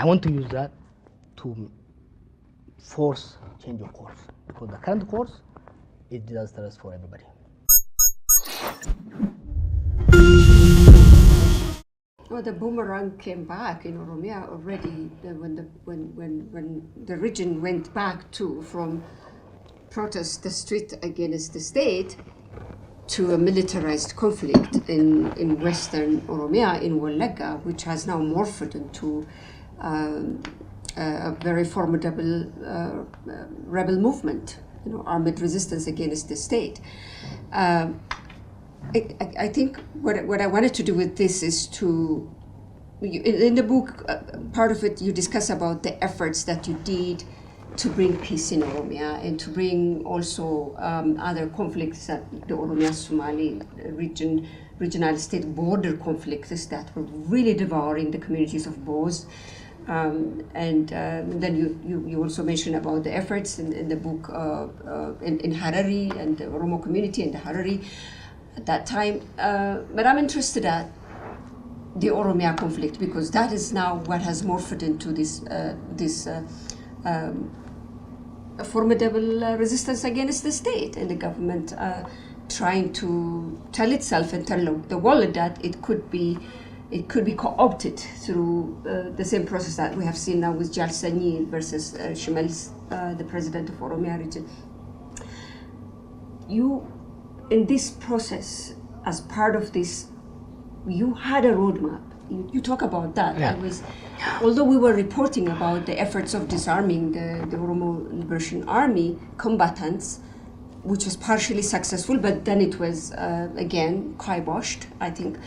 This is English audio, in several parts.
I want to use that to force change of course, because the current course is disastrous for everybody. Well, the boomerang came back in Oromia already when the region went back from protest the street against the state to a militarized conflict in western Oromia, in Wallagga, which has now morphed into a very formidable rebel movement, armed resistance against the state. I think what I wanted to do with this is to, in the book, part of it you discuss about the efforts that you did to bring peace in Oromia and to bring also other conflicts that the Oromia-Somali regional state border conflicts that were really devouring the communities of Boz. And then you also mention about the efforts in the book in Harari and the Oromo community in the Harari at that time. But I'm interested at the Oromia conflict because that is now what has morphed into this a formidable resistance against the state and the government trying to tell itself and tell the world that it could be co-opted through the same process that we have seen now with Jalsani versus Shimels, the president of Oromia region. You, in this process, as part of this, you had a roadmap. You talk about that. Yeah. Although we were reporting about the efforts of disarming the Oromo Liberation Army combatants, which was partially successful, but then it was again kiboshed, I think.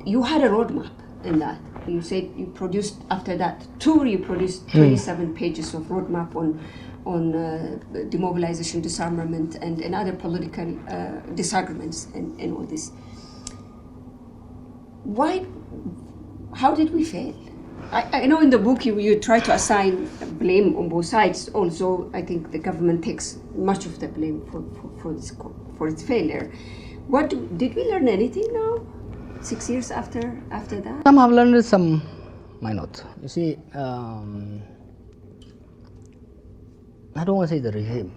You had a roadmap in that. You said you produced, after that tour, you produced 27 pages of roadmap on demobilization, disarmament, and other political disagreements and all this. How did we fail? I know in the book you try to assign blame on both sides. Also, I think the government takes much of the blame for its failure. Did we learn anything now, 6 years after that? Some have learned, some might not. You see, I don't want to say the regime.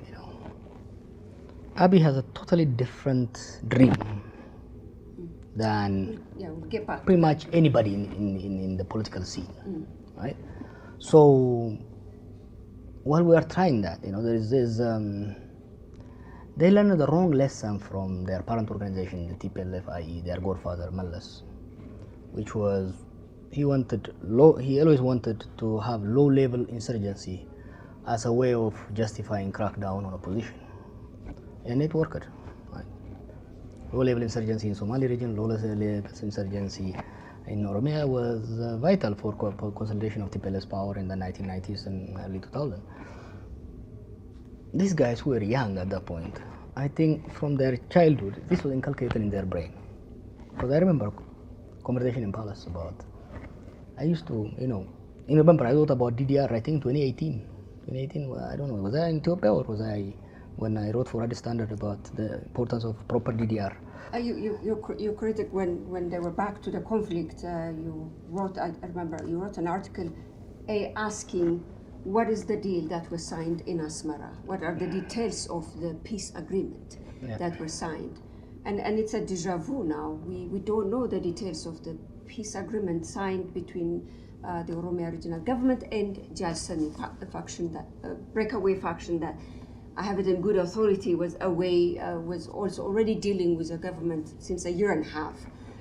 Abiy has a totally different dream than we'll get back pretty much anybody in the political scene, right? So while we are trying that, there is this, they learned the wrong lesson from their parent organization, the TPLF, i.e. their godfather Mallas, which was he always wanted to have low-level insurgency as a way of justifying crackdown on opposition, and it worked. Low-level insurgency in Somali region, low-level insurgency in Oromia was vital for consolidation of TPLF's power in the 1990s and early 2000s. These guys who were young at that point, I think from their childhood, this was inculcated in their brain. Because I remember conversation in Palace about, I used to, in November I wrote about DDR, I think 2018, I don't know, was I in Ethiopia or was I when I wrote for Addis Standard about the importance of proper DDR. You critiqued when they were back to the conflict, you wrote, I remember, you wrote an article asking what is the deal that was signed in Asmara? What are the details of the peace agreement that were signed? And it's a deja vu now. We don't know the details of the peace agreement signed between the Oromia regional government and Jalsani faction, that breakaway faction that I have it in good authority was also already dealing with the government since a year and a half.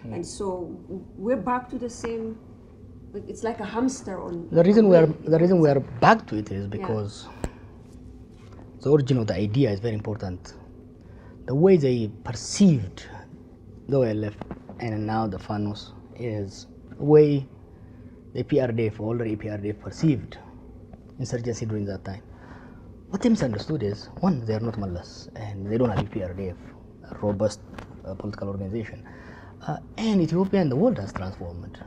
And so we're back to the same, it's like a hamster on... The reason we are back to it is because the origin of the idea is very important. The way they perceived the OLF and now the FANOS is the way the PRDF, older PRDF perceived insurgency during that time. What they misunderstood is, one, they are not Mallas and they don't have PRDF, a robust political organization. And Ethiopia and the world has transformed.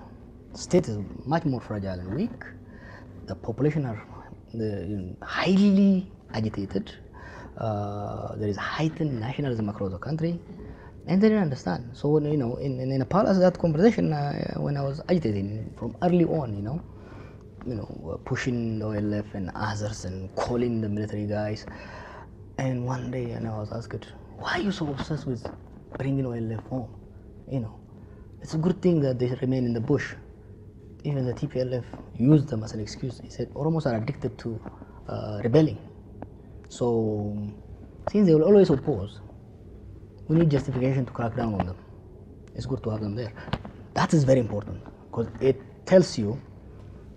The state is much more fragile and weak. The population are highly agitated. There is heightened nationalism across the country. and they didn't understand. So when, in a palace, that conversation when I was agitating from early on, pushing the OLF and others and calling the military guys. And one day, and I was asked, why are you so obsessed with bringing OLF home? It's a good thing that they remain in the bush. Even the TPLF used them as an excuse. He said, Oromos are addicted to rebelling. So, since they will always oppose, we need justification to crack down on them. It's good to have them there. That is very important because it tells you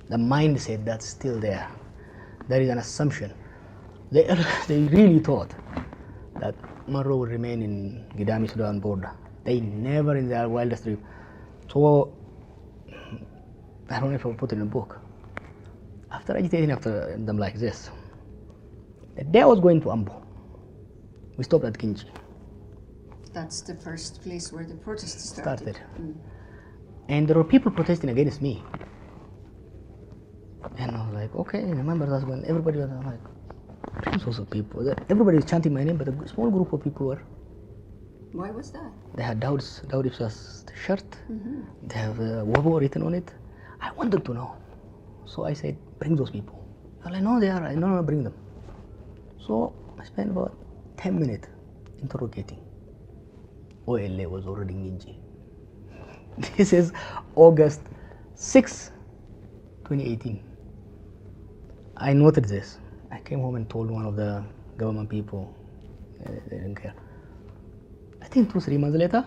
the mindset that's still there. There is an assumption. They really thought that Monroe would remain in Gidami Sudan border. They never in their wildest dream. So, I don't know if I'll put it in a book. After agitating after them like this, the day I was going to Ambo, we stopped at Kinji. That's the first place where the protests started. And there were people protesting against me. And I was like, okay, remember that's when everybody was like, those people. Everybody was chanting my name, but a small group of people were. Why was that? They had Dawood Ibsa's shirt. They have Wabo written on it. I wanted to know. So I said, bring those people. They're like, no, they are. No, bring them. So I spent about 10 minutes interrogating. OLA was already in Ginji. This is August 6, 2018. I noted this. I came home and told one of the government people. They didn't care. I think 2-3 months later,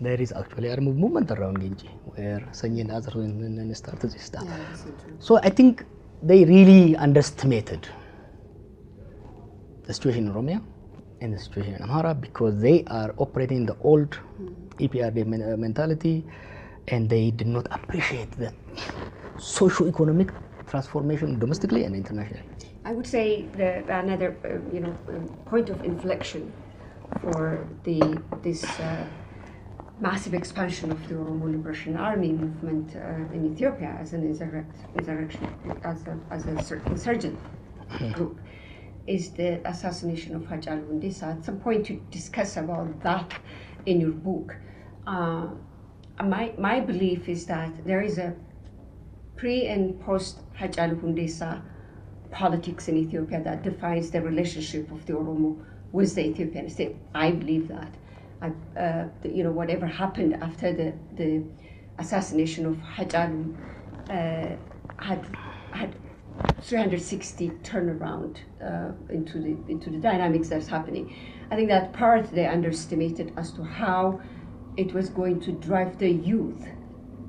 there is actually a movement around Ginji where Sanyi and others started this stuff. Yeah, so I think they really underestimated the situation in Oromia and the situation in Amhara because they are operating in the old EPRD mentality and they did not appreciate the socio-economic transformation domestically and internationally. I would say another point of inflection for this massive expansion of the Oromo Liberation Army movement in Ethiopia as an insurrection, as a insurgent group, is the assassination of Hachalu Hundessa. At some point you discuss about that in your book. My belief is that there is a pre and post Hachalu Hundessa politics in Ethiopia that defines the relationship of the Oromo with the Ethiopian state. I believe that. Whatever happened after the assassination of Hachalu had 360 turnaround into the dynamics that's happening. I think that part they underestimated as to how it was going to drive the youth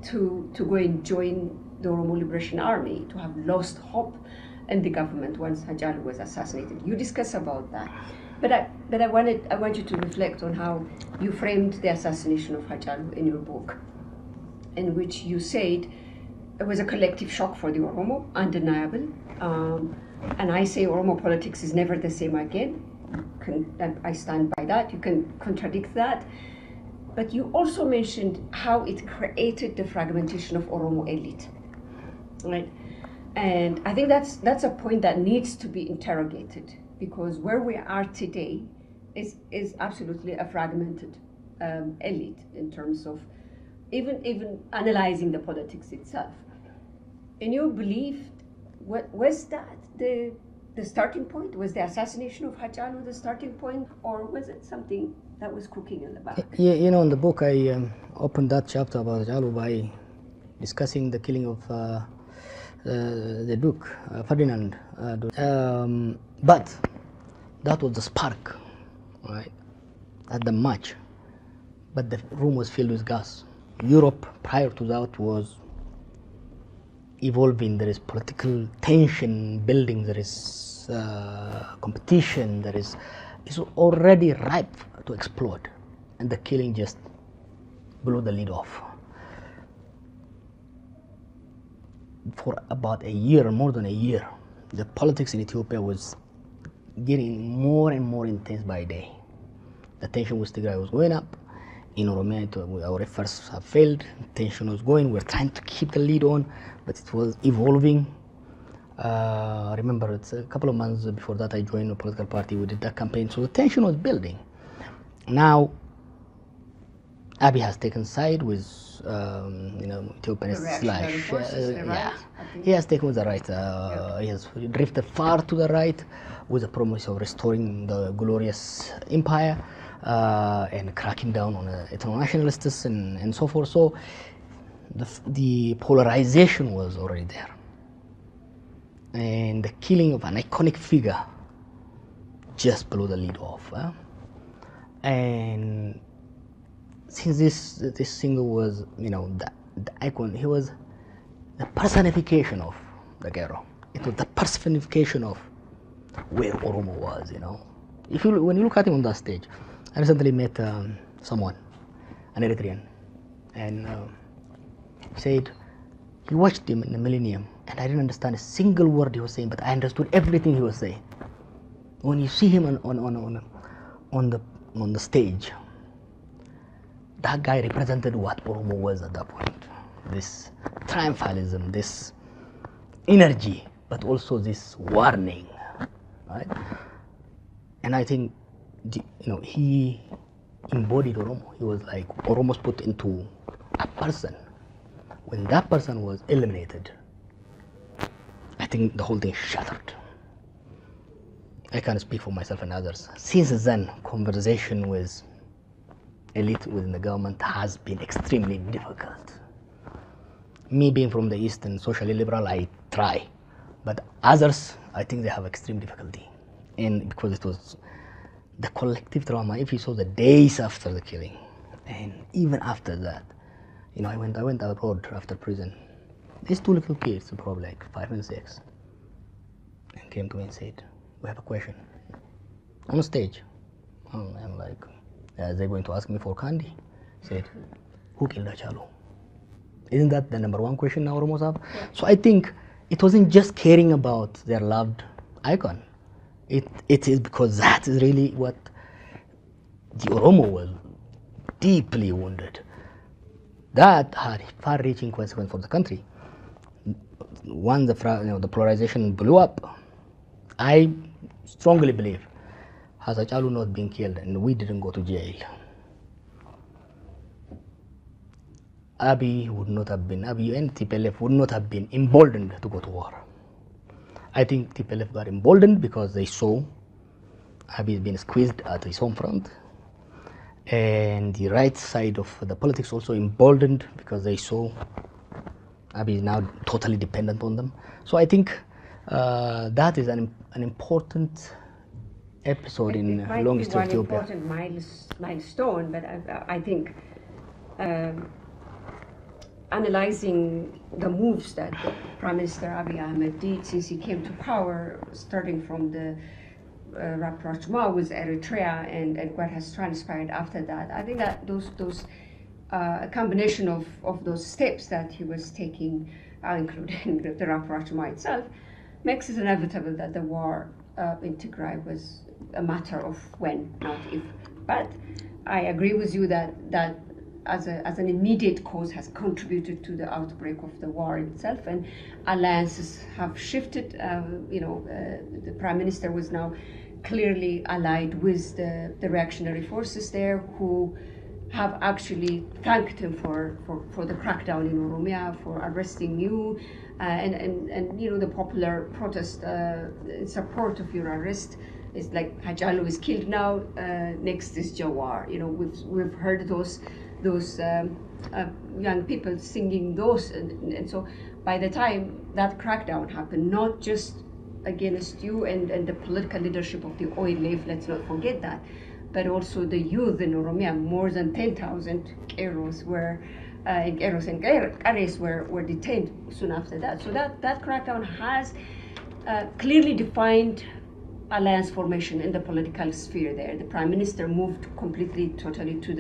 to go and join the Oromo Liberation Army, to have lost hope in the government once Hachalu was assassinated. You discuss about that. But I want you to reflect on how you framed the assassination of Hachalu in your book, in which you said it was a collective shock for the Oromo, undeniable. And I say Oromo politics is never the same again. I stand by that. You can contradict that. But you also mentioned how it created the fragmentation of Oromo elite, right? And I think that's a point that needs to be interrogated. Because where we are today is absolutely a fragmented elite in terms of even analyzing the politics itself. In your belief, was that the starting point? Was the assassination of Hachalu the starting point, or was it something that was cooking in the back? In the book I opened that chapter about Hachalu by discussing the killing of the Duke, Ferdinand. But that was the spark, right? At the match. But the room was filled with gas. Europe, prior to that, was evolving. There is political tension building. There is competition. It's already ripe to explode. And the killing just blew the lid off. For about a year, more than a year, the politics in Ethiopia was getting more and more intense by day. The tension with Tigray was going up. In Oromia, our efforts have failed. Tension was going. We're trying to keep the lead on, but it was evolving. Remember, it's a couple of months before that I joined a political party. We did that campaign, so the tension was building. Now, Abiy has taken side with, Ethiopian reactionary slash, forces, the yeah, right, I think. he has taken with the right. He has drifted far to the right with the promise of restoring the glorious empire and cracking down on ethno-nationalists and so forth. So the polarization was already there, and the killing of an iconic figure just blew the lid off. And since this single was, the icon, he was the personification of the ghetto. It was the personification of where Oromo was. If when you look at him on that stage, I recently met someone, an Eritrean, and said he watched him in the Millennium, and I didn't understand a single word he was saying, but I understood everything he was saying. When you see him on the stage, that guy represented what Oromo was at that point. This triumphalism, this energy, but also this warning, right? And I think, he embodied Oromo. He was like Oromo's put into a person. When that person was eliminated, I think the whole thing shattered. I can't speak for myself and others. Since then, conversation with elite within the government has been extremely difficult. Me being from the East and socially liberal, I try. But others, I think they have extreme difficulty. And because it was the collective trauma, if you saw the days after the killing, and even after that, I went abroad after prison. These two little kids, probably like 5 and 6, and came to me and said, "We have a question." On stage. I'm like, are they going to ask me for candy? Said, "Who killed Achalu?" Isn't that the number one question now Oromos have? Yeah. So I think it wasn't just caring about their loved icon. It is because that is really what the Oromo was deeply wounded. That had far-reaching consequences for the country. Once the polarization blew up, I strongly believe, had Achalu not been killed and we didn't go to jail, Abiy and TPLF would not have been emboldened to go to war. I think TPLF got emboldened because they saw Abiy being squeezed at his home front, and the right side of the politics also emboldened because they saw Abiy is now totally dependent on them. So I think that is an important episode in long history of Ethiopia. It might be one important milestone, but I think analyzing the moves that Prime Minister Abiy Ahmed did since he came to power, starting from the rapprochement with Eritrea and what has transpired after that, I think that those a combination of those steps that he was taking, including the rapprochement itself, makes it inevitable that the war in Tigray was a matter of when, not if. But I agree with you that as an immediate cause has contributed to the outbreak of the war itself, and alliances have shifted. The Prime Minister was now clearly allied with the reactionary forces there, who have actually thanked him for the crackdown in Oromia, for arresting you, and the popular protest in support of your arrest is like Hajalu is killed now, next is Jawar. We've heard those young people singing those, and so by the time that crackdown happened, not just against you and the political leadership of the OLF, let's not forget that, but also the youth in Oromia, more than 10,000 Keros were and Kares were detained soon after that. So that crackdown has clearly defined alliance formation in the political sphere there. The Prime Minister moved completely, totally to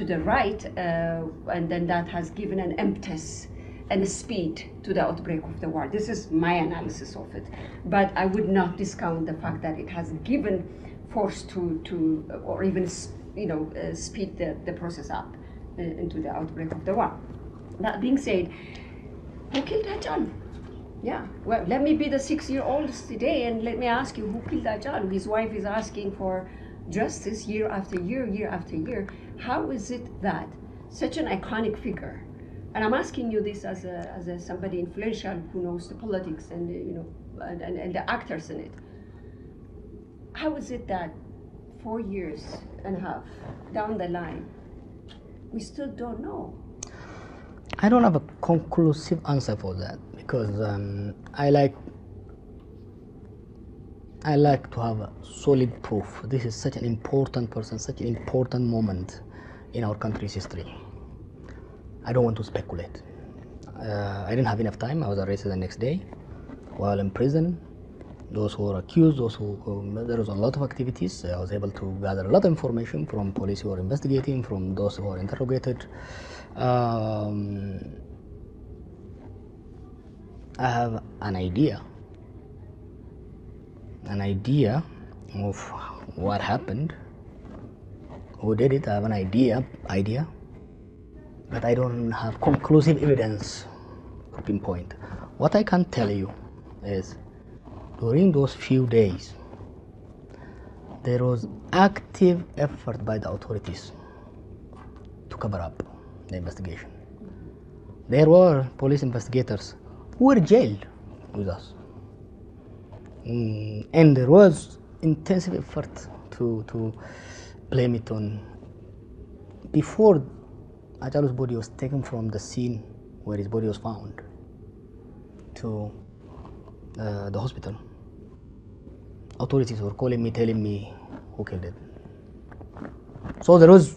the right, and then that has given an impetus and a speed to the outbreak of the war. This is my analysis of it. But I would not discount the fact that it has given force to or even speed the process up into the outbreak of the war. That being said, who killed Hajan? Yeah, well, let me be the 6-year-old today and let me ask you, who killed Hajan? His wife is asking for justice year after year, year after year. How is it that such an iconic figure, and I'm asking you this as a somebody influential who knows the politics and and the actors in it. How is it that 4 years and a half down the line, we still don't know? I don't have a conclusive answer for that because I like to have a solid proof. This is such an important person, such an important moment in our country's history. I don't want to speculate. I didn't have enough time. I was arrested the next day while in prison. Those who were accused, there was a lot of activities. I was able to gather a lot of information from police who were investigating, from those who were interrogated. I have an idea of what happened, who did it. I have an idea, but I don't have conclusive evidence to pinpoint. What I can tell you is, during those few days, there was active effort by the authorities to cover up the investigation. There were police investigators who were jailed with us. And there was intensive effort to blame it on. Before Ajalu's body was taken from the scene where his body was found to the hospital, authorities were calling me, telling me who killed it. So there was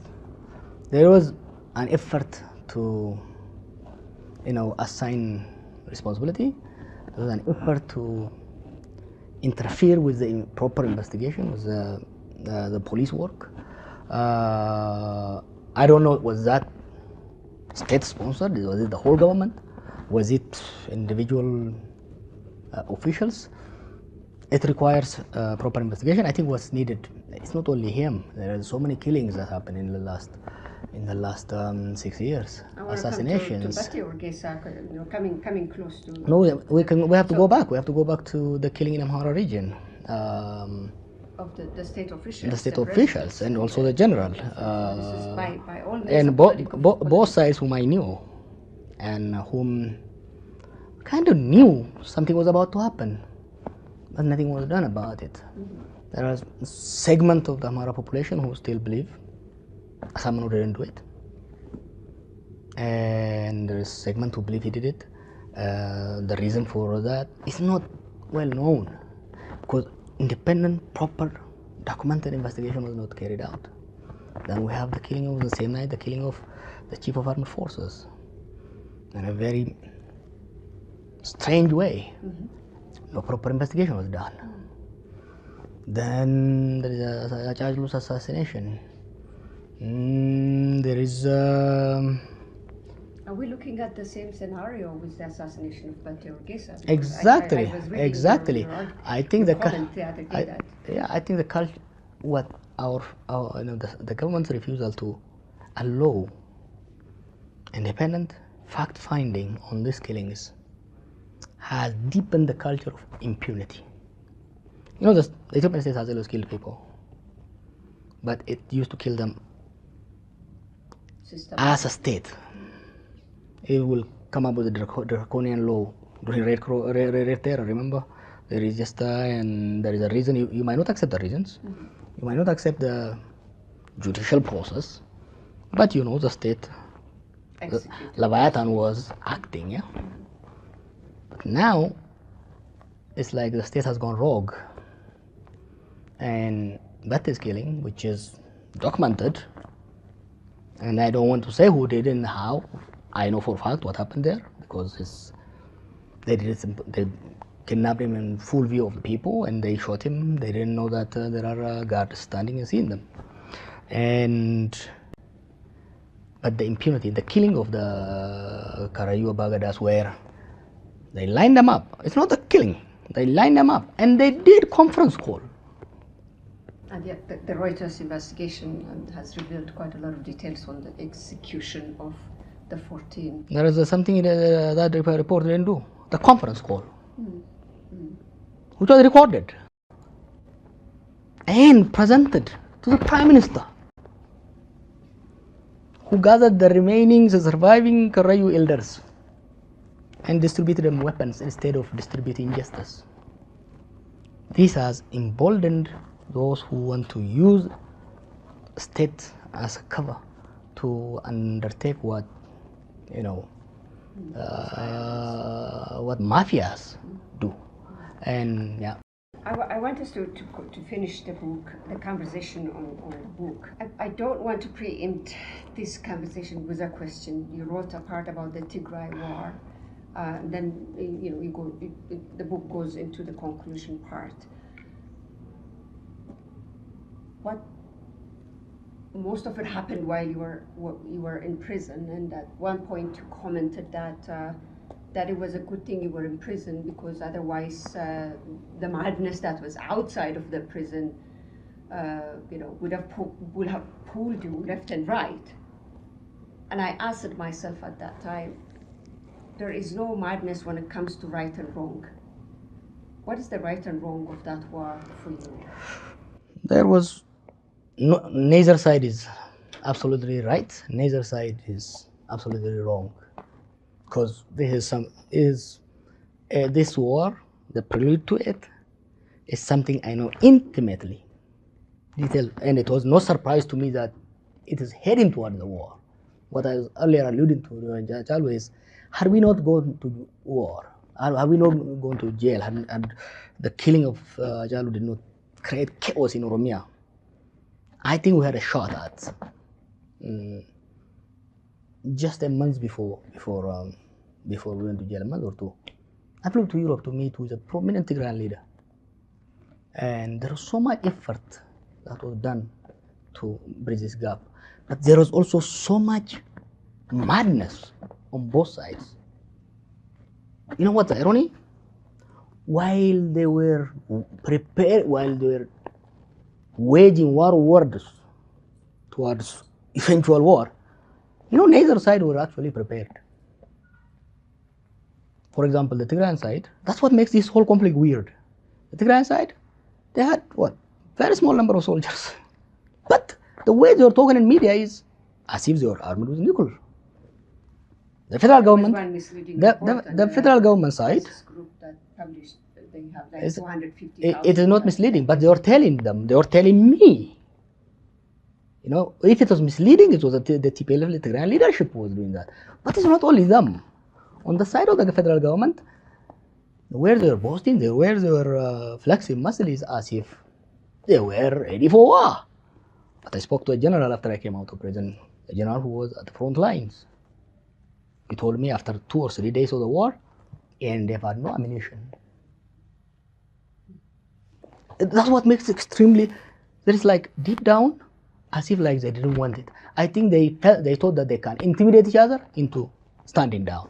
an effort to assign responsibility. There was an effort to interfere with the proper investigation, with the police work. I don't know, was that state sponsored? Was it the whole government? Was it individual officials? It requires proper investigation. I think what's needed, it's not only him. There are so many killings that happened in the last 6 years. Assassinations. Coming close to. No, we have to go back. We have to go back to the killing in Amhara region. Of the state officials. The state officials and also the general. This is by all means. And both sides whom I knew, and whom kind of knew something was about to happen, but nothing was done about it. There are a segment of the Amhara population who still believe someone who didn't do it, and there is a segment who believe he did it. The reason for that is not well known, because independent, proper, documented investigation was not carried out. Then we have the killing of the same night, the killing of the chief of armed forces, in a very strange way. No proper investigation was done. Then there is a Ajlu's assassination. There is. Are we looking at the same scenario with the assassination of Bati Orgesa? Exactly, I was reading exactly. Your I think the I think the culture, what our the government's refusal to allow independent fact finding on these killings has deepened the culture of impunity. The Ethiopian state has always killed people, but it used to kill them as a state. It will come up with a draconian law during Red Terror. Remember, there is just and there is a reason. You might not accept the reasons. You might not accept the judicial process, but the state, Leviathan was acting. Yeah. But now it's like the state has gone rogue, and that is killing, which is documented. And I don't want to say who did it and how. I know for a fact what happened there, because they kidnapped him in full view of the people, and they shot him. They didn't know that there are guards standing and seeing them. But the impunity, the killing of the Karayua Bagadas, where they lined them up. It's not a killing. They lined them up, and they did conference call. And yet the Reuters investigation has revealed quite a lot of details on the execution of the 14. There is something that report didn't do. The conference call, which was recorded and presented to the Prime Minister, who gathered the remaining surviving Karayu elders and distributed them weapons instead of distributing justice. This has emboldened those who want to use state as a cover to undertake what, what mafias do. And yeah. I want us to finish the book, the conversation on the book. I don't want to preempt this conversation with a question. You wrote a part about the Tigray war. Then the book goes into the conclusion part. What most of it happened while you were in prison, and at one point you commented that it was a good thing you were in prison, because otherwise the madness that was outside of the prison would have pulled you left and right. And I asked myself at that time, there is no madness when it comes to right and wrong. What is the right and wrong of that war for you? There was neither side is absolutely right, neither side is absolutely wrong, because this war, the prelude to it, is something I know intimately, detailed, and it was no surprise to me that it is heading toward the war. What I was earlier alluding to, always, had we not gone to war, had we not gone to jail, and the killing of Jalu did not create chaos in Oromia, I think we had a shot at just a month before we went to jail, a month or two. I flew to Europe to meet with a prominent Tigrayan leader, and there was so much effort that was done to bridge this gap, but there was also so much madness on both sides. You know what's the irony? While they were waging words towards eventual war, neither side were actually prepared. For example, the Tigrayan side, that's what makes this whole conflict weird. The Tigrayan side, they had very small number of soldiers. But the way they were talking in media is as if they were armed with nuclear. The federal government, the federal government side, group that published, they have like 250,000. It is not misleading, but they were telling me. If it was misleading, it was the TPLF, the Tigrayan leadership was doing that. But it's not only them. On the side of the federal government, where they were boasting, where they were flexing muscles as if they were ready for war. But I spoke to a general after I came out of prison, a general who was at the front lines. He told me after 2 or 3 days of the war, and they've had no ammunition. That's what makes it extremely, there is like deep down, as if like they didn't want it. I think they thought that they can intimidate each other into standing down.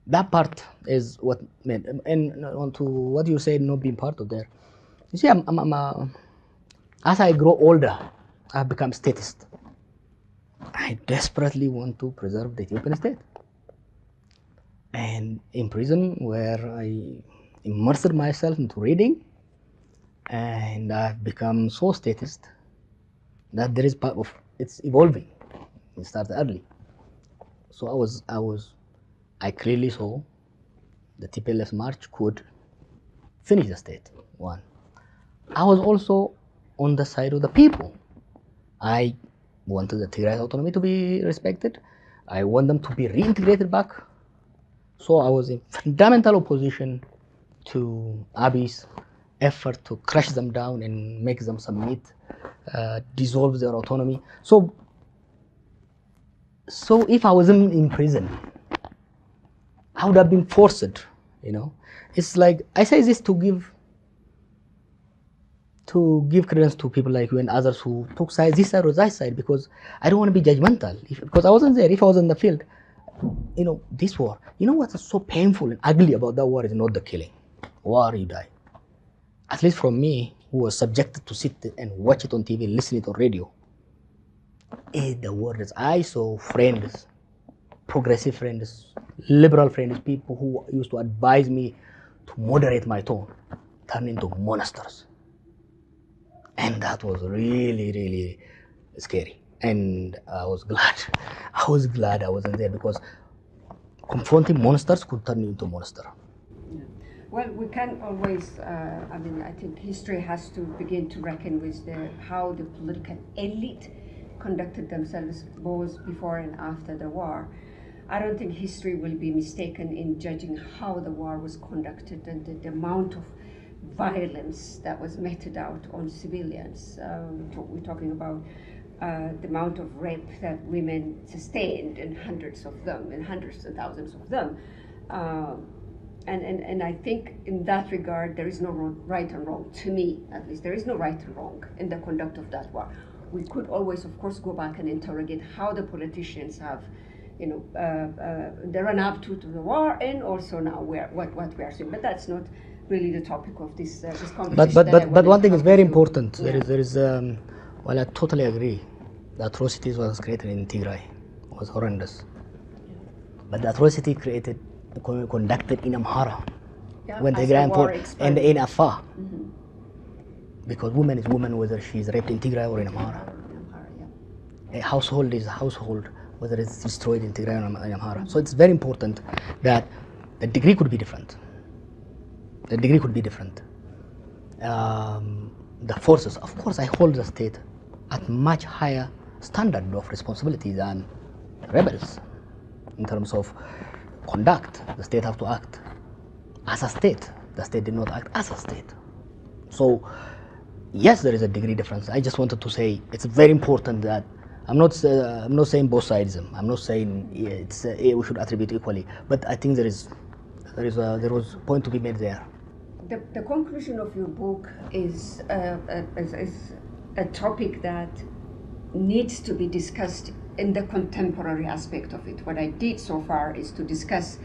That part is what made, and on to what you said, not being part of there. You see, as I grow older, I've become statist. I desperately want to preserve the Ethiopian state. And in prison, where I immersed myself into reading, and I've become so statist that there is part of it's evolving. It started early. So I clearly saw the TPLF march could finish the state. One, I was also on the side of the people. I wanted the Tigray autonomy to be respected. I want them to be reintegrated back. So I was in fundamental opposition to Abiy's effort to crush them down and make them submit, dissolve their autonomy. So if I wasn't in prison, I would have been forced, It's like, I say this to give credence to people like you and others who took sides, this side or that side, because I don't want to be judgmental. Because I wasn't there. If I was in the field, this war, what is so painful and ugly about that war is not the killing. War, you die. At least from me, who was subjected to sit and watch it on TV, listen it on radio. The words I saw, friends, progressive friends, liberal friends, people who used to advise me to moderate my tone, turn into monsters. And that was really, really scary. And I was glad, I was glad I wasn't there, because confronting monsters could turn you into a monster. Yeah. Well, we can't always, I mean, I think history has to begin to reckon with how the political elite conducted themselves both before and after the war. I don't think history will be mistaken in judging how the war was conducted and the amount of violence that was meted out on civilians. We're talking about the amount of rape that women sustained, and hundreds of them, and hundreds and thousands of them. And I think in that regard, there is no right and wrong. To me, at least, there is no right and wrong in the conduct of that war. We could always, of course, go back and interrogate how the politicians have, the run up to the war, and also now what we are seeing. But that's not really the topic of this conversation. But one thing is very important. Yeah. There is well, I totally agree. The atrocities was created in Tigray was horrendous. Yeah. But the atrocity conducted in Amhara, when Tigray and in Afar. Mm-hmm. Because woman is woman, whether she's raped in Tigray or in Amhara. Yeah. A household is a household, whether it's destroyed in Tigray or in Amhara. Mm-hmm. So it's very important that the degree could be different. The degree could be different. The forces, of course, I hold the state at much higher standard of responsibility than rebels in terms of conduct. The state have to act as a state. The state did not act as a state. So yes, there is a degree difference. I just wanted to say it's very important that I'm not saying both sides. I'm not saying we should attribute equally, but I think there was a point to be made there. The conclusion of your book is a topic that needs to be discussed in the contemporary aspect of it. What I did so far is to discuss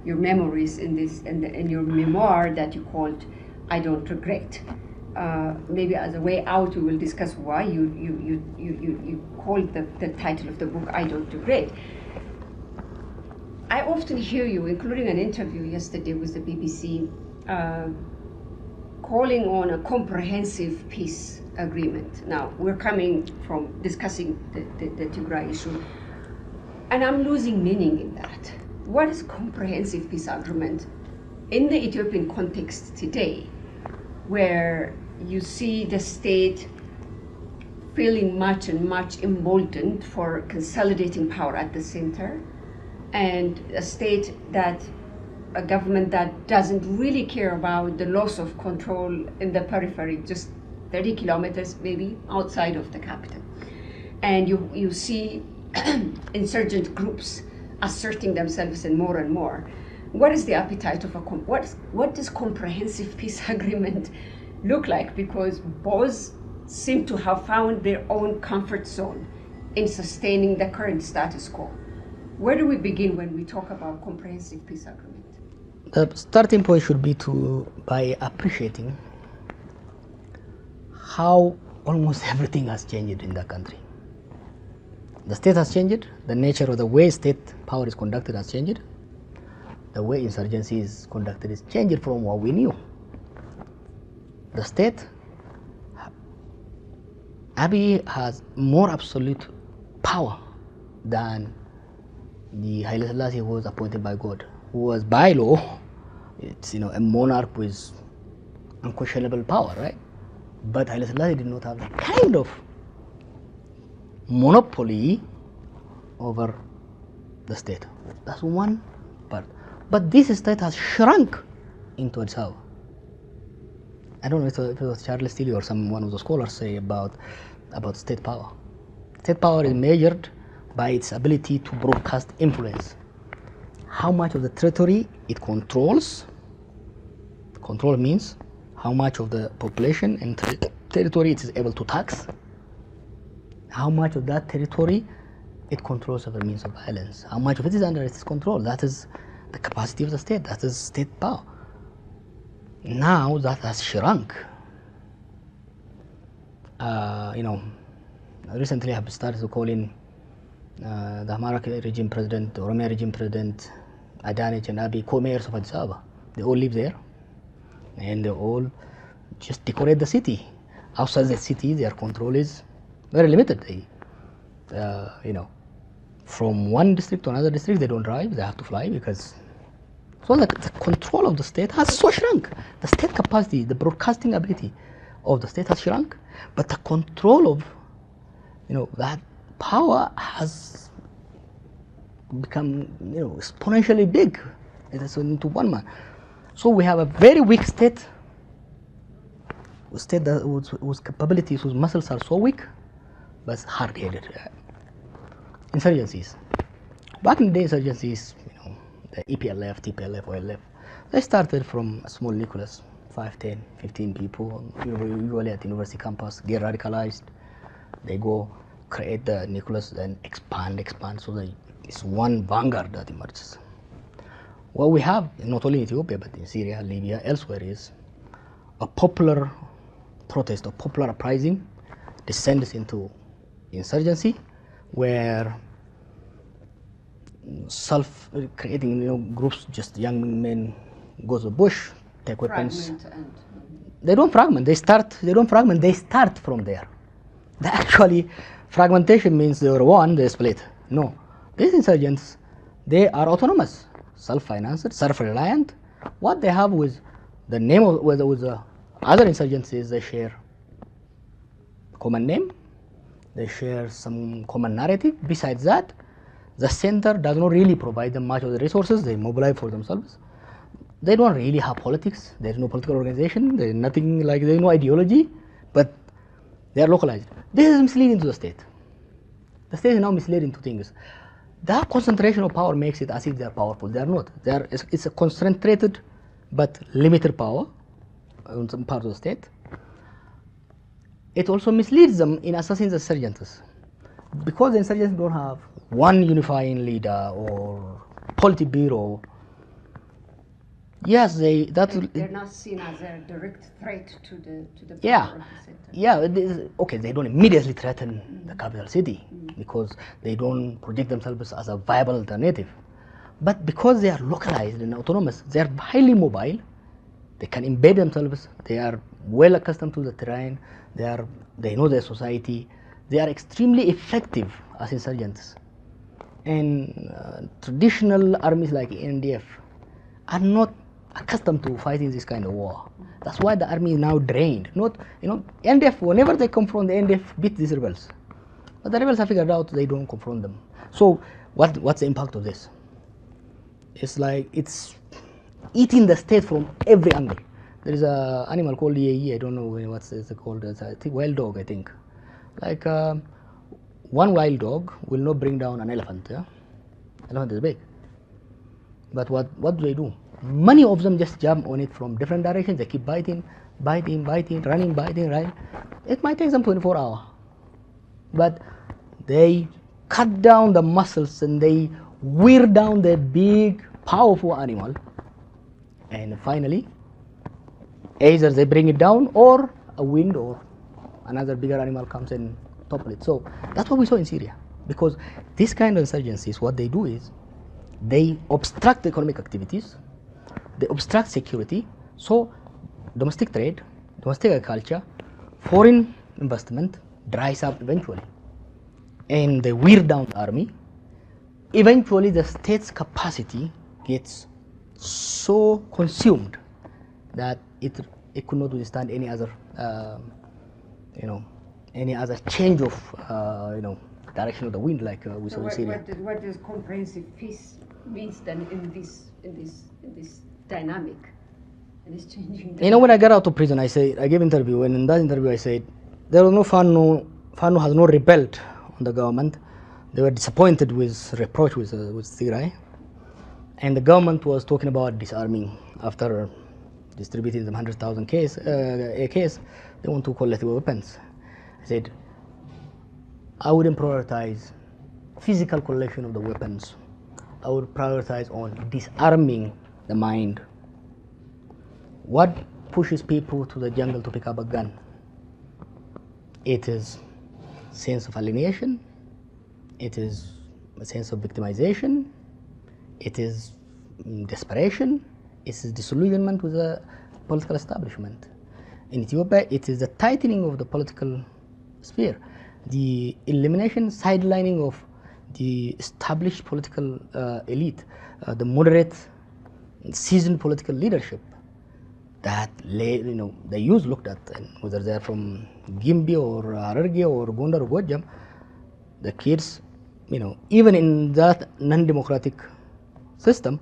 your memories in your memoir that you called "I Don't Regret." Maybe as a way out, we will discuss why you called the title of the book "I Don't Regret." I often hear you, including an interview yesterday with the BBC, calling on a comprehensive peace agreement. Now, we're coming from discussing the Tigray issue, and I'm losing meaning in that. What is comprehensive peace agreement in the Ethiopian context today, where you see the state feeling much emboldened for consolidating power at the center, and a government that doesn't really care about the loss of control in the periphery, just 30 kilometers maybe outside of the capital. And you see insurgent groups asserting themselves and more. What is the appetite of what does comprehensive peace agreement look like? Because both seem to have found their own comfort zone in sustaining the current status quo. Where do we begin when we talk about comprehensive peace agreement? The starting point should be by appreciating how almost everything has changed in the country. The state has changed, the nature of the way state power is conducted has changed, the way insurgency is conducted is changed from what we knew. The state, Abiy has more absolute power than the Haile Selassie who was appointed by God, who was by law, it's a monarch with unquestionable power, right? But Haile Selassie did not have that kind of monopoly over the state. That's one part. But this state has shrunk into itself. I don't know if it was Charles Tilly or one of the scholars say about state power. State power is measured by its ability to broadcast influence. How much of the territory it controls. Control means how much of the population and territory it is able to tax. How much of that territory it controls over means of violence. How much of it is under its control. That is the capacity of the state. That is state power. Now that has shrunk. Recently I have started calling the Amhara regime president, the Oromia regime president, Adanich and Abiy co-mayors of Addis Ababa. They all live there, and they all just decorate the city. Outside the city, their control is very limited. They, from one district to another district, they don't drive, they have to fly because. So the control of the state has so shrunk. The state capacity, the broadcasting ability of the state has shrunk, but the control of, that power has become, exponentially big. It is into one man. So we have a very weak state that whose capabilities, whose muscles are so weak, but hard-headed. Insurgencies. Back in the day, insurgencies, the EPLF, TPLF, OLF, they started from a small nucleus, 5, 10, 15 people, usually at the university campus, get radicalized. They go create the nucleus, then expand, so it's one vanguard that emerges. What we have, not only in Ethiopia, but in Syria, Libya, elsewhere, is a popular protest, a popular uprising descends into insurgency, where self-creating groups, just young men go to the bush, take weapons. They don't fragment. They don't fragment. They start from there. Actually, fragmentation means they were one, they split. No, these insurgents, they are autonomous, self-financed, self-reliant. What they have with the name of with the other insurgencies, they share common name. They share some common narrative. Besides that, the center does not really provide them much of the resources. They mobilize for themselves. They don't really have politics. There is no political organization. There is nothing like, there is no ideology, but they are localized. This is misleading to the state. The state is now misleading to things. That concentration of power makes it as if they are powerful. They are not. It's a concentrated but limited power on some part of the state. It also misleads them in assessing the insurgents, because the insurgents don't have one unifying leader or Politburo. Yes, they're not seen as a direct threat to the power of the center. Yeah, okay, they don't immediately threaten the capital city because they don't project themselves as a viable alternative. But because they are localized and autonomous, they are highly mobile. They can embed themselves. They are well accustomed to the terrain. They know their society. They are extremely effective as insurgents. And traditional armies like NDF are not accustomed to fighting this kind of war. That's why the army is now drained. NDF, whenever they confront, the NDF beat these rebels. But the rebels have figured out they don't confront them. So what's the impact of this? It's like it's eating the state from every angle. There is an animal called EAE, I don't know what's it called, it's a wild dog, I think. Like one wild dog will not bring down an elephant. Yeah? Elephant is big. But what do they do? Many of them just jump on it from different directions. They keep biting, running, right? It might take them 24 hours. But they cut down the muscles and they wear down the big, powerful animal. And finally, either they bring it down or a wind or another bigger animal comes and topple it. So that's what we saw in Syria. Because this kind of insurgencies, what they do is they obstruct economic activities, they obstruct security. So domestic trade, domestic agriculture, foreign investment dries up eventually. And they wear down the army. Eventually the state's capacity gets so consumed that it could not withstand any other any other change of direction of the wind like we saw in Syria. What does comprehensive peace means then in this dynamic, in this changing dynamic? When I got out of prison, I gave interview, and in that interview I said there was no Fano has not rebelled on the government. They were disappointed with reproach with Tigray, and the government was talking about disarming after distributing them 100,000 AKs. They want to collect weapons. I said I wouldn't prioritize physical collection of the weapons. I would prioritize on disarming the mind. What pushes people to the jungle to pick up a gun? It is sense of alienation. It is a sense of victimization. It is desperation. It is disillusionment with the political establishment. In Ethiopia, it is the tightening of the political sphere, the elimination, sidelining of the established political elite, the moderate, seasoned political leadership that the youth looked at, and whether they're from Gimbi or Hararge or Gondar or Gojam, the kids, even in that non-democratic system,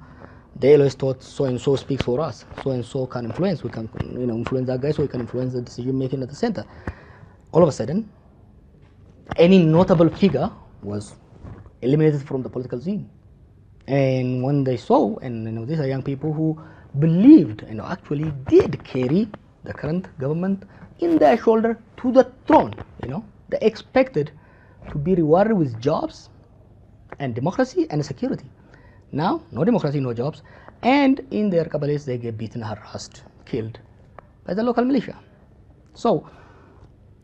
they always thought so and so speaks for us, so and so can influence, we can influence that guy, so we can influence the decision making at the center. All of a sudden, any notable figure was eliminated from the political scene. And when they saw, and these are young people who believed and actually did carry the current government in their shoulder to the throne, they expected to be rewarded with jobs and democracy and security. Now, no democracy, no jobs, and in their kabbalists they get beaten, harassed, killed by the local militia. So,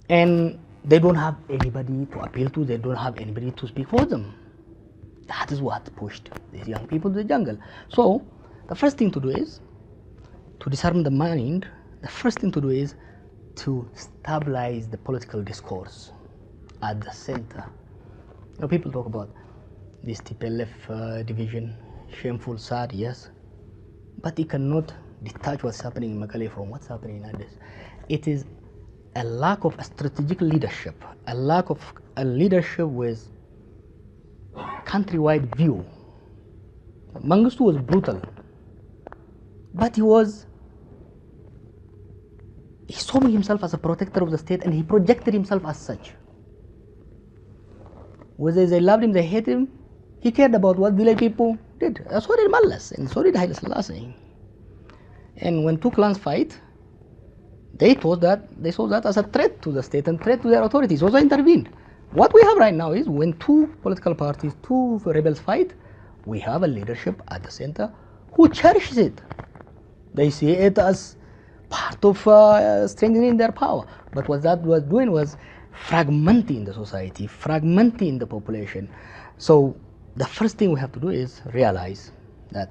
and they don't have anybody to appeal to, they don't have anybody to speak for them. That is what pushed these young people to the jungle. So, the first thing to do is to disarm the mind. The first thing to do is to stabilize the political discourse at the center. People talk about this TPLF division, shameful, sad, yes, but it cannot detach what's happening in Mekelle from what's happening in Addis. It is a lack of a strategic leadership, a lack of a leadership with countrywide view. Mengistu was brutal, but he saw himself as a protector of the state, and he projected himself as such. Whether they loved him, they hated him, he cared about what village people did. So did Mallas, and so did Haile Selassie. And when two clans fight, they saw that as a threat to the state and threat to their authorities. So they intervened. What we have right now is when two political parties, two rebels fight, we have a leadership at the center who cherishes it. They see it as part of strengthening their power. But what that was doing was fragmenting the society, fragmenting the population. So the first thing we have to do is realize that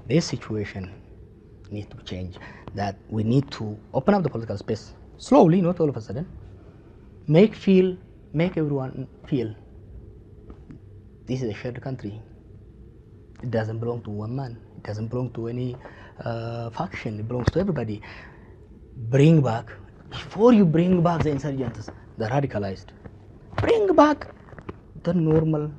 this situation needs to change, that we need to open up the political space slowly, not all of a sudden, make everyone feel this is a shared country. It doesn't belong to one man, it doesn't belong to any faction, it belongs to everybody. Bring back, before you bring back the insurgents, the radicalized, bring back the normal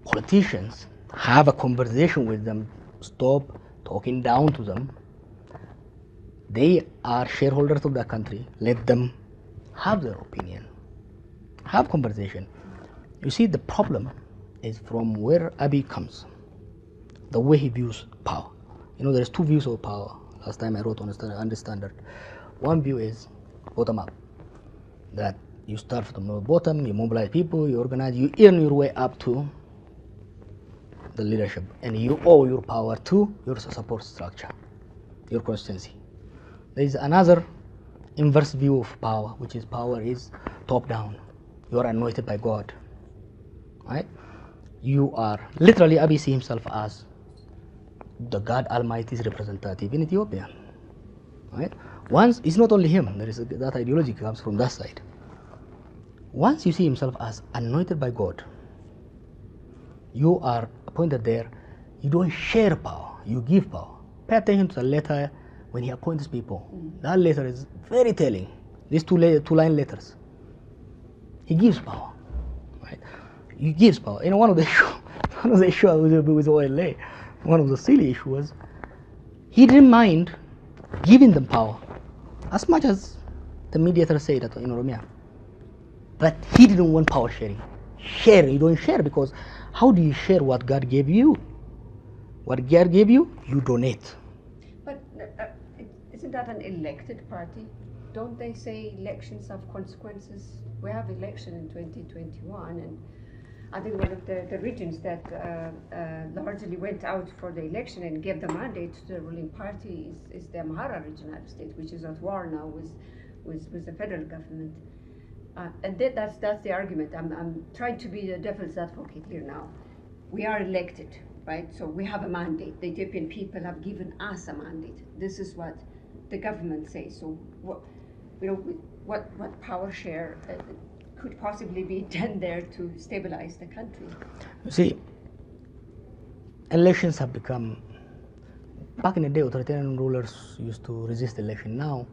politicians, have a conversation with them, stop talking down to them. They are shareholders of the country, let them have their opinion, have conversation. You see, the problem is from where Abiy comes, the way he views power. There's two views of power. Last time I wrote on the standard. One view is bottom up, that you start from the bottom, you mobilize people, you organize, you earn your way up to the leadership, and you owe your power to your support structure, your constituency. There is another inverse view of power, which is power is top down. You are anointed by God, right? You are literally, Abiy sees himself as the God Almighty's representative in Ethiopia, right? Once, it's not only him, there is that ideology comes from that side. Once you see himself as anointed by God, you are appointed there, you don't share power, you give power. Pay attention to the letter when he appoints people. That letter is very telling. These two-line letters. He gives power, right? He gives power. One of the issues with OLA, one of the silly issues was he didn't mind giving them power as much as the mediator said that in Oromia. But he didn't want power sharing. Share, you don't share, because how do you share what God gave you? What God gave you, you donate. But isn't that an elected party? Don't they say elections have consequences? We have election in 2021, and I think one of the regions that largely went out for the election and gave the mandate to the ruling party is the Amhara regional state, which is at war now with the federal government. And that's the argument. I'm trying to be the devil's advocate here now. We are elected, right? So we have a mandate. The Ethiopian people have given us a mandate. This is what the government say. So what power share could possibly be done there to stabilize the country? You see, elections have become, back in the day, authoritarian rulers used to resist election. Now,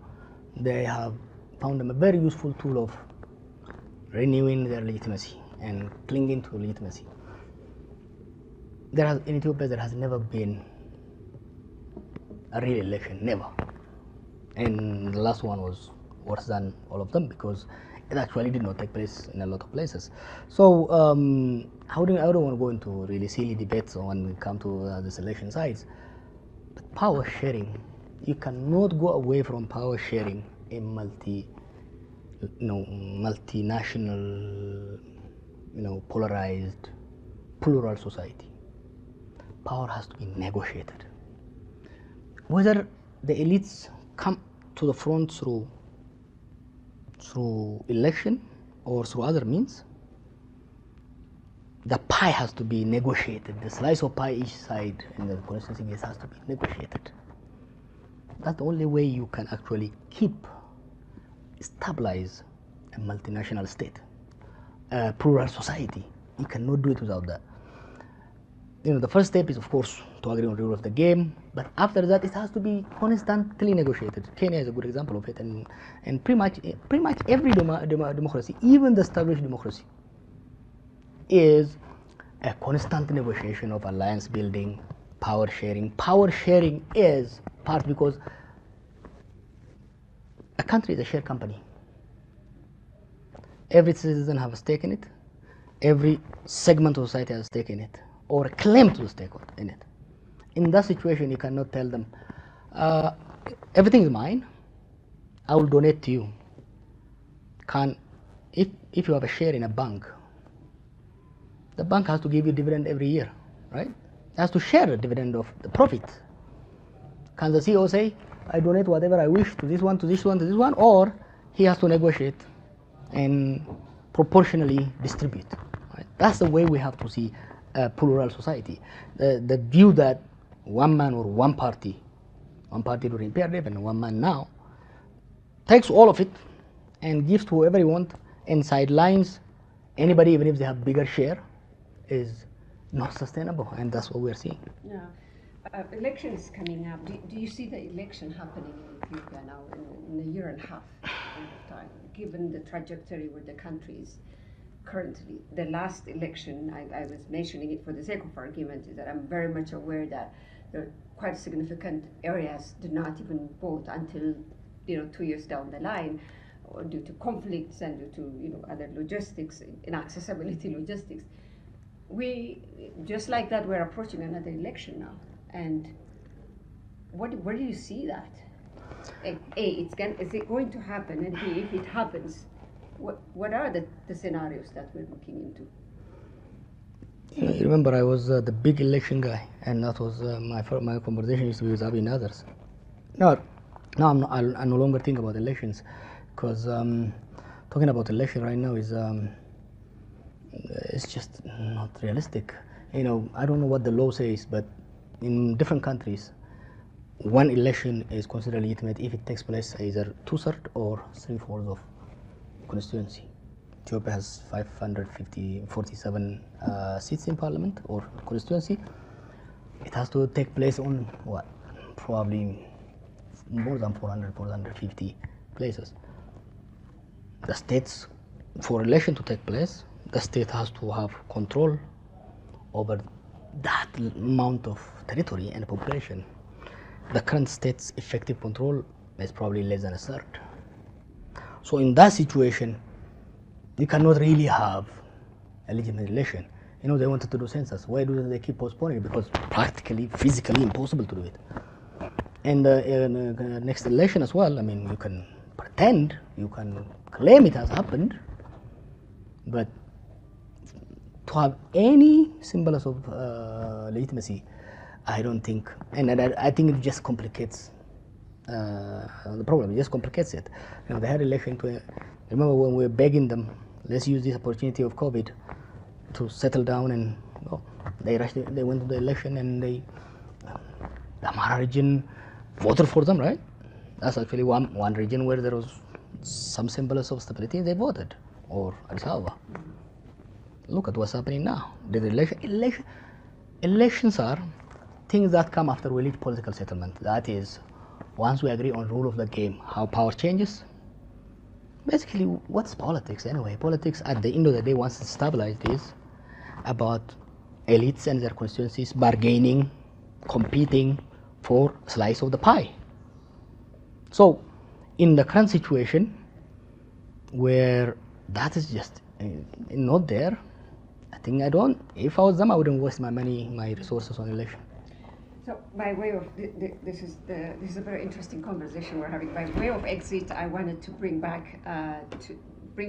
they have found them a very useful tool of renewing their legitimacy and clinging to legitimacy. In Ethiopia, there has never been a real election, never. And the last one was worse than all of them because it actually did not take place in a lot of places. So I don't want to go into really silly debates when we come to this election sides. But power sharing, you cannot go away from power sharing in multinational, polarized, plural society. Power has to be negotiated. Whether the elites come to the front through election or through other means, the pie has to be negotiated. The slice of pie each side in the constituency has to be negotiated. That's the only way you can actually stabilize a multinational state, a plural society. You cannot do it without that. The first step is, of course, to agree on the rule of the game, but after that, it has to be constantly negotiated. Kenya is a good example of it, and pretty much every democracy, even the established democracy, is a constant negotiation of alliance building, power sharing. Power sharing is part because a country is a shared company. Every citizen has a stake in it. Every segment of society has a stake in it, or a claim to the stake in it. In that situation, you cannot tell them, everything is mine, I will donate to you. If you have a share in a bank, the bank has to give you dividend every year, right? It has to share the dividend of the profit. Can the CEO say, I donate whatever I wish to this one, to this one, to this one, or he has to negotiate and proportionally distribute? Right? That's the way we have to see a plural society. The view that one man or one party during PRF and one man now, takes all of it and gives to whoever he wants and sidelines anybody, even if they have bigger share, is not sustainable, and that's what we're seeing. Yeah. Election is coming up. Do you see the election happening in Ethiopia now in a year and a half of time, given the trajectory where the country is currently? The last election, I was mentioning it for the sake of argument, is that I'm very much aware that there are quite significant areas did not even vote until 2 years down the line, or due to conflicts and due to other logistics, inaccessibility logistics. We just like that we're approaching another election now, and where do you see that? Is it going to happen, and B, if it happens, what are the scenarios that we're looking into? You remember, I was the big election guy, and that was my conversation used to be with Abiy and others. Now I no longer think about elections, because talking about election right now is it's just not realistic. I don't know what the law says, but in different countries, one election is considered legitimate if it takes place either 2/3 or 3/4 of constituency. Ethiopia has 547 seats in parliament or constituency. It has to take place on probably more than 450 places. The states, for election to take place, the state has to have control over that amount of territory and population. The current state's effective control is probably less than 1/3. So in that situation, you cannot really have a legitimate election. They wanted to do census. Why do they keep postponing it? Because practically, physically impossible to do it. And next election as well, you can pretend, you can claim it has happened, but to have any semblance of legitimacy, I don't think, and I think it just complicates the problem. It just complicates it. They had election. Remember when we were begging them, let's use this opportunity of COVID to settle down, and they went to the election, and the Amhara region voted for them, right? That's actually one region where there was some semblance of stability. They voted, or Addis Ababa. Look at what's happening now. Elections are things that come after we reach political settlement. That is, once we agree on rule of the game, how power changes. Basically, what's politics anyway? Politics, at the end of the day, once it's stabilized, is about elites and their constituencies bargaining, competing for a slice of the pie. So, in the current situation, where that is just not there, I think if I was them, I wouldn't waste my money, my resources on election. So, by way of this is a very interesting conversation we're having. By way of exit, I wanted to bring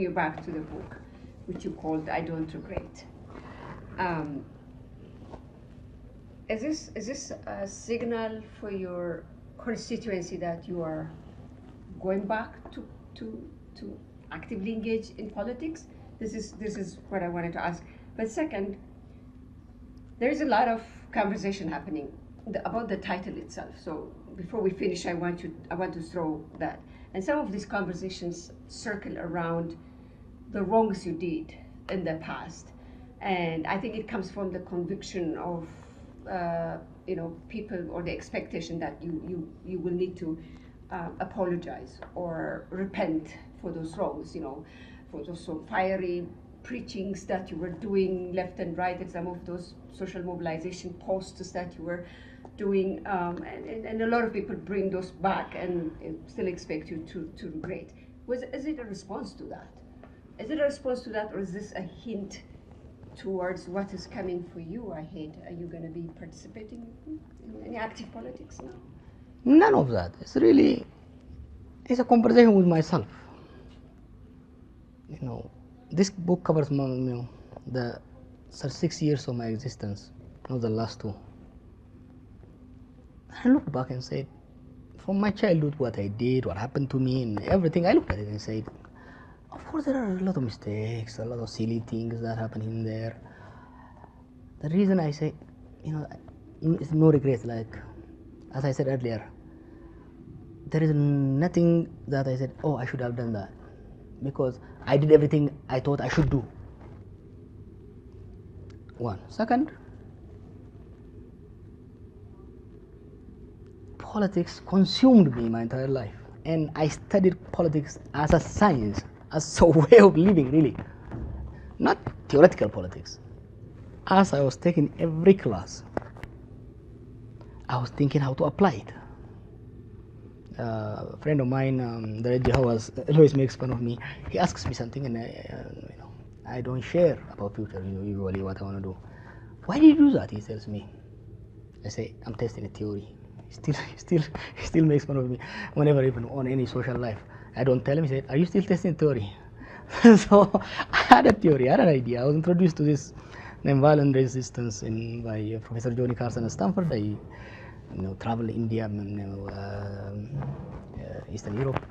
you back to the book, which you called "I Don't Regret." Is this a signal for your constituency that you are going back to actively engage in politics? This is what I wanted to ask. But second, there is a lot of conversation happening about the title itself. So before we finish, I want to throw that. And some of these conversations circle around the wrongs you did in the past, and I think it comes from the conviction of people, or the expectation that you will need to apologize or repent for those wrongs. For those so fiery preachings that you were doing left and right, and some of those social mobilization posts that you were doing, and a lot of people bring those back and still expect you to regret. Is it a response to that? Is it a response to that, or is this a hint towards what is coming for you ahead? Are you going to be participating in any active politics now? None of that. It's a conversation with myself. This book covers the 6 years of my existence, not the last 2. I look back and said, from my childhood, what I did, what happened to me, and everything, I looked at it and said, of course there are a lot of mistakes, a lot of silly things that happen in there. The reason I say, it's no regret, like, as I said earlier, there is nothing that I said, oh, I should have done that, because I did everything I thought I should do. One. Second, politics consumed me my entire life, and I studied politics as a science, as a way of living, really, not theoretical politics. As I was taking every class, I was thinking how to apply it. A friend of mine, the Jehovah's, always makes fun of me. He asks me something, and I don't share about future usually what I want to do. Why did you do that? He tells me. I say, I'm testing a theory. He still makes fun of me whenever, even on any social life. I don't tell him. He said, are you still testing theory? So I had a theory, I had an idea. I was introduced to this nonviolent resistance by Professor Johnny Carson at Stanford. I traveled India, Eastern Europe.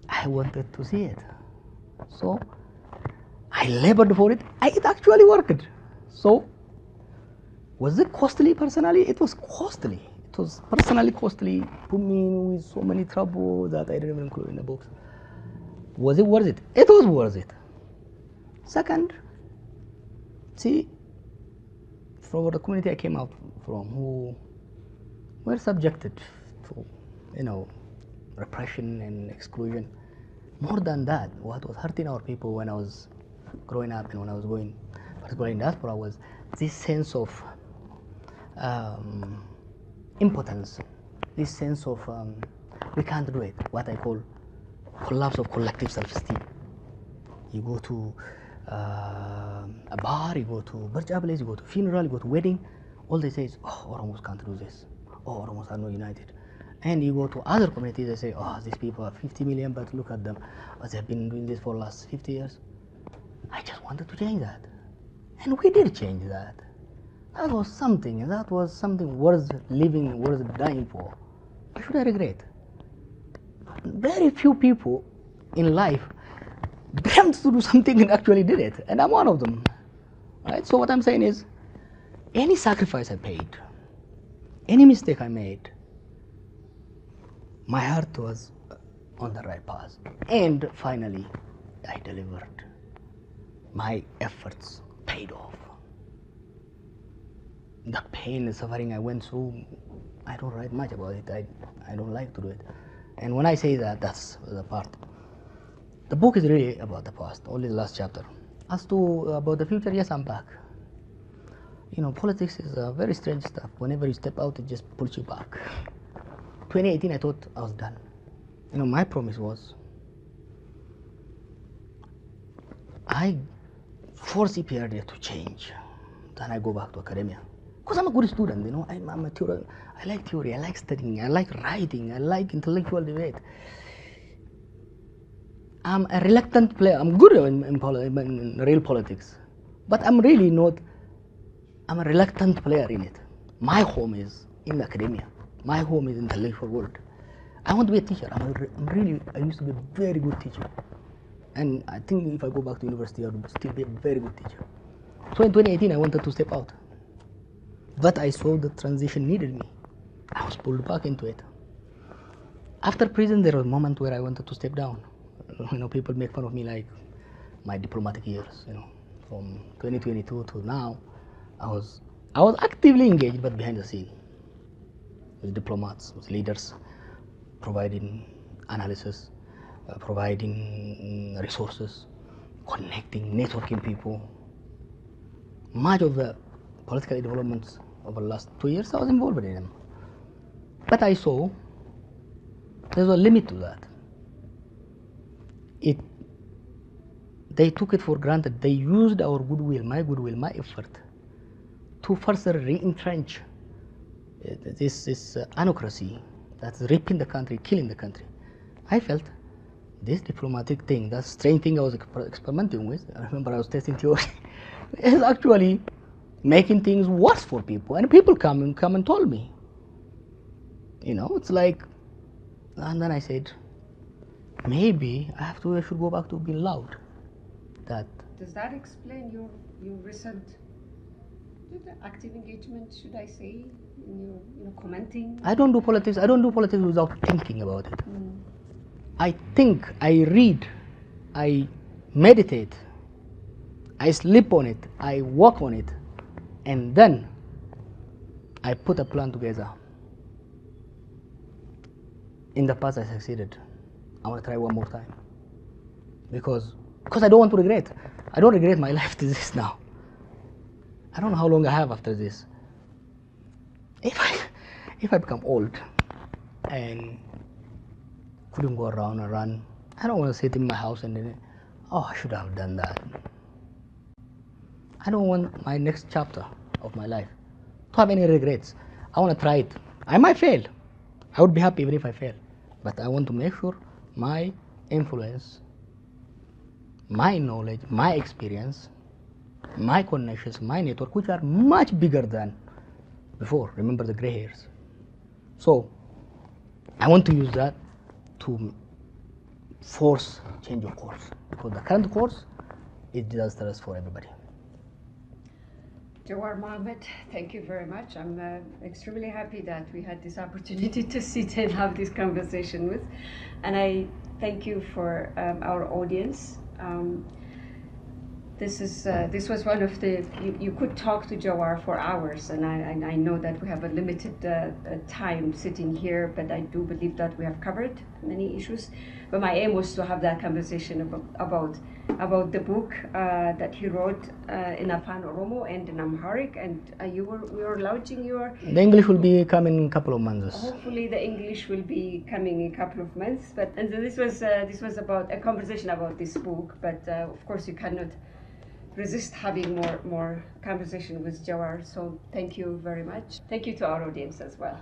I wanted to see it. So I labored for it. It actually worked. So was it costly personally? It was costly. It was personally costly, put me in with so many trouble that I didn't even include in the books. Was it worth it? It was worth it. Second, see, from the community I came out from, who were subjected to, repression and exclusion. More than that, what was hurting our people when I was growing up and when I was going, particularly in diaspora, was this sense of impotence, this sense of we can't do it, what I call collapse of collective self-esteem. You go to a bar, you go to birthday place, you go to funeral, you go to wedding, all they say is, oh, Oromos can't do this, oh, Oromos are not united. And you go to other communities, they say, oh, these people are 50 million, but look at them, they've been doing this for the last 50 years. I just wanted to change that. And we did change that. That was something worth living, worth dying for. Why should I regret? Very few people in life dreamt to do something and actually did it, and I'm one of them. Right? So what I'm saying is, any sacrifice I paid, any mistake I made, my heart was on the right path. And finally, I delivered. My efforts paid off. The pain and suffering I went through, I don't write much about it. I don't like to do it. And when I say that, that's the part. The book is really about the past, only the last chapter. As to about the future, yes, I'm back. You know, politics is very strange stuff. Whenever you step out, it just pulls you back. 2018, I thought I was done. You know, my promise was, I force EPRD to change, then I go back to academia. Because I'm a good student, you know, I'm a theory. I like theory, I like studying, I like writing, I like intellectual debate. I'm a reluctant player. I'm good in real politics, but I'm really not. I'm a reluctant player in it. My home is in academia. My home is in the intellectual world. I want to be a teacher. I used to be a very good teacher. And I think if I go back to university, I would still be a very good teacher. So in 2018, I wanted to step out. But I saw the transition needed me. I was pulled back into it. After prison, there was a moment where I wanted to step down. You know, people make fun of me like my diplomatic years, you know. From 2022 to now, I was actively engaged, but behind the scene. With diplomats, with leaders, providing analysis, providing resources, connecting, networking people. Much of the political developments over the last 2 years, I was involved in them. But I saw there's a limit to that. They took it for granted. They used our goodwill, my effort, to further re-entrench this anocracy that's ripping the country, killing the country. I felt this diplomatic thing, that strange thing I was experimenting with, I remember I was testing theory, is actually making things worse for people. And people come and told me. You know, it's like, and then I said, maybe I should go back to being loud. Does that explain your recent active engagement, should I say, in your commenting? I don't do politics without thinking about it. I think, I read, I meditate, I sleep on it, I work on it, and then I put a plan together. In the past I succeeded. I want to try one more time. Because I don't want to regret. I don't regret my life to this now. I don't know how long I have after this. If I become old and couldn't go around and run, I don't want to sit in my house and then, oh, I should have done that. I don't want my next chapter of my life to have any regrets. I want to try it. I might fail. I would be happy even if I fail. But I want to make sure my influence, my knowledge, my experience, my connections, my network, which are much bigger than before. Remember the gray hairs. So I want to use that to force change of course, because the current course is disastrous for everybody. Jawar Mohammad, thank you very much. I'm extremely happy that we had this opportunity to sit and have this conversation with, and I thank you for our audience. This was one of the, you could talk to Jawar for hours, and I know that we have a limited time sitting here, but I do believe that we have covered many issues. But my aim was to have that conversation about the book that he wrote in Afan Oromo and in Amharic, and we were launching your... The English will be coming in a couple of months. Hopefully the English will be coming in a couple of months. And so this was about a conversation about this book, but of course you cannot resist having more conversation with Jawar. So thank you very much. Thank you to our audience as well.